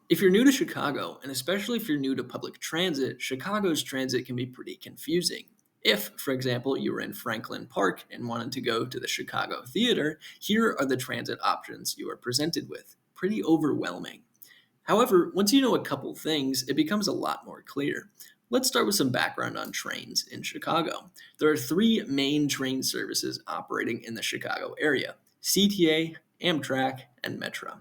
If you're new to Chicago, and especially if you're new to public transit, Chicago's transit can be pretty confusing. If, for example, you were in Franklin Park and wanted to go to the Chicago Theater, here are the transit options you are presented with. Pretty overwhelming. However, once you know a couple things, it becomes a lot more clear. Let's start with some background on trains in Chicago. There are three main train services operating in the Chicago area: CTA, Amtrak, and Metra.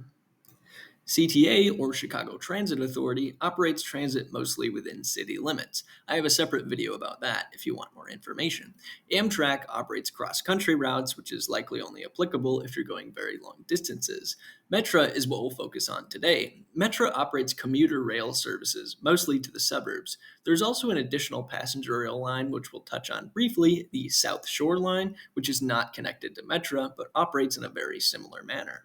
CTA, or Chicago Transit Authority, operates transit mostly within city limits. I have a separate video about that if you want more information. Amtrak operates cross country routes, which is likely only applicable if you're going very long distances. Metra is what we'll focus on today. Metra operates commuter rail services, mostly to the suburbs. There's also an additional passenger rail line, which we'll touch on briefly, the South Shore line, which is not connected to Metra but operates in a very similar manner.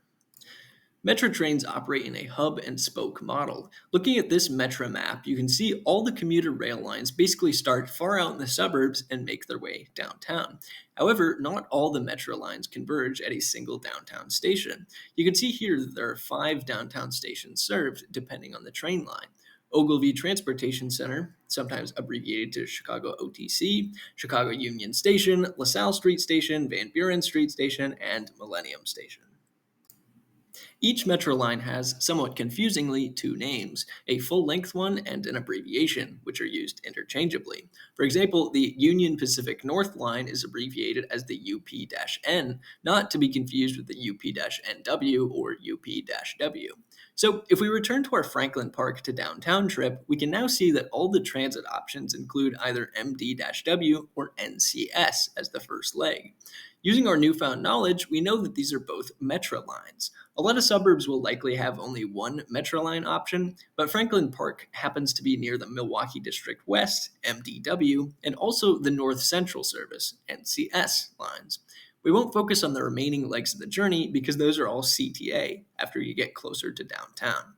Metra trains operate in a hub and spoke model. Looking at this Metra map, you can see all the commuter rail lines basically start far out in the suburbs and make their way downtown. However, not all the Metra lines converge at a single downtown station. You can see here that there are 5 downtown stations served, depending on the train line. Ogilvy Transportation Center, sometimes abbreviated to Chicago OTC, Chicago Union Station, LaSalle Street Station, Van Buren Street Station, and Millennium Station. Each Metro line has, somewhat confusingly, two names: a full length one and an abbreviation, which are used interchangeably. For example, the Union Pacific North line is abbreviated as the UP-N, not to be confused with the UP-NW or UP-W. So, if we return to our Franklin Park to downtown trip, we can now see that all the transit options include either MD-W or NCS as the first leg. Using our newfound knowledge, we know that these are both Metra lines. A lot of suburbs will likely have only one Metra line option, but Franklin Park happens to be near the Milwaukee District West, MDW, and also the North Central Service, NCS lines. We won't focus on the remaining legs of the journey because those are all CTA after you get closer to downtown.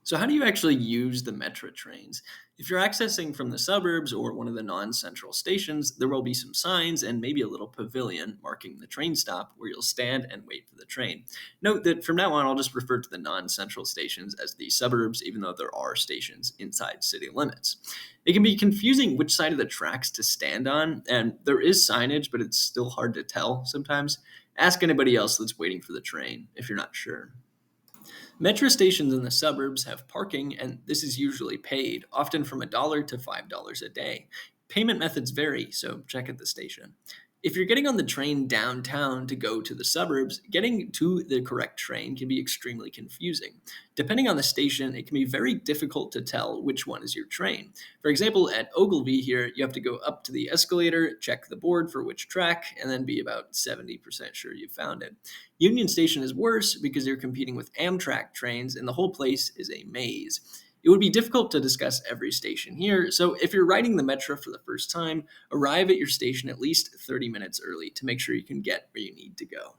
So, how do you actually use the Metra trains? If you're accessing from the suburbs or one of the non central stations, there will be some signs and maybe a little pavilion marking the train stop where you'll stand and wait for the train. Note that from now on, I'll just refer to the non central stations as the suburbs, even though there are stations inside city limits. It can be confusing which side of the tracks to stand on, and there is signage, but it's still hard to tell sometimes. Ask anybody else that's waiting for the train if you're not sure. Metro stations in the suburbs have parking, and this is usually paid, often from $1 to $5 a day. Payment methods vary, so check at the station. If you're getting on the train downtown to go to the suburbs, getting to the correct train can be extremely confusing. Depending on the station, it can be very difficult to tell which one is your train. For example, at Ogilvy here, you have to go up to the escalator, check the board for which track, and then be about 70% sure you found it. Union Station is worse because you're competing with Amtrak trains, and the whole place is a maze. It would be difficult to discuss every station here, so if you're riding the Metro for the first time, arrive at your station at least 30 minutes early to make sure you can get where you need to go.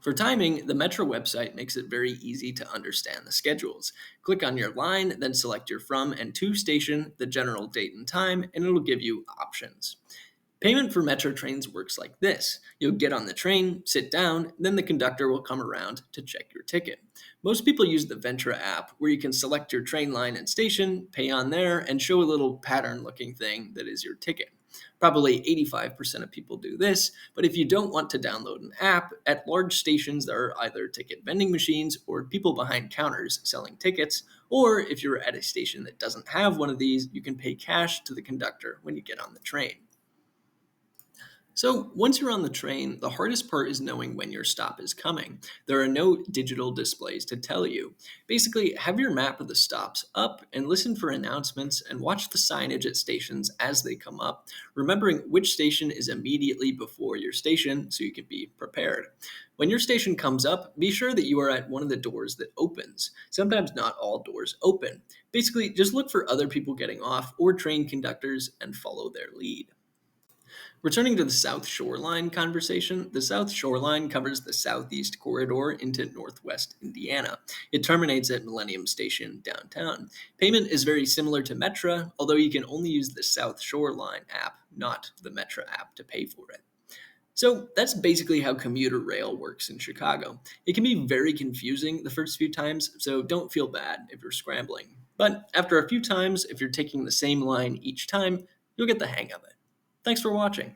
For timing, the Metro website makes it very easy to understand the schedules. Click on your line, then select your from and to station, the general date and time, and it'll give you options. Payment for Metro trains works like this. You'll get on the train, sit down, then the conductor will come around to check your ticket. Most people use the Ventra app, where you can select your train line and station, pay on there, and show a little pattern-looking thing that is your ticket. Probably 85% of people do this, but if you don't want to download an app, at large stations there are either ticket vending machines or people behind counters selling tickets, or if you're at a station that doesn't have one of these, you can pay cash to the conductor when you get on the train. So, once you're on the train, the hardest part is knowing when your stop is coming. There are no digital displays to tell you. Basically, have your map of the stops up and listen for announcements and watch the signage at stations as they come up, remembering which station is immediately before your station so you can be prepared. When your station comes up, be sure that you are at one of the doors that opens. Sometimes not all doors open. Basically, just look for other people getting off or train conductors and follow their lead. Returning to the South Shoreline conversation, the South Shoreline covers the southeast corridor into northwest Indiana. It terminates at Millennium Station downtown. Payment is very similar to Metra, although you can only use the South Shoreline app, not the Metra app, to pay for it. So that's basically how commuter rail works in Chicago. It can be very confusing the first few times, so don't feel bad if you're scrambling. But after a few times, if you're taking the same line each time, you'll get the hang of it. Thanks for watching.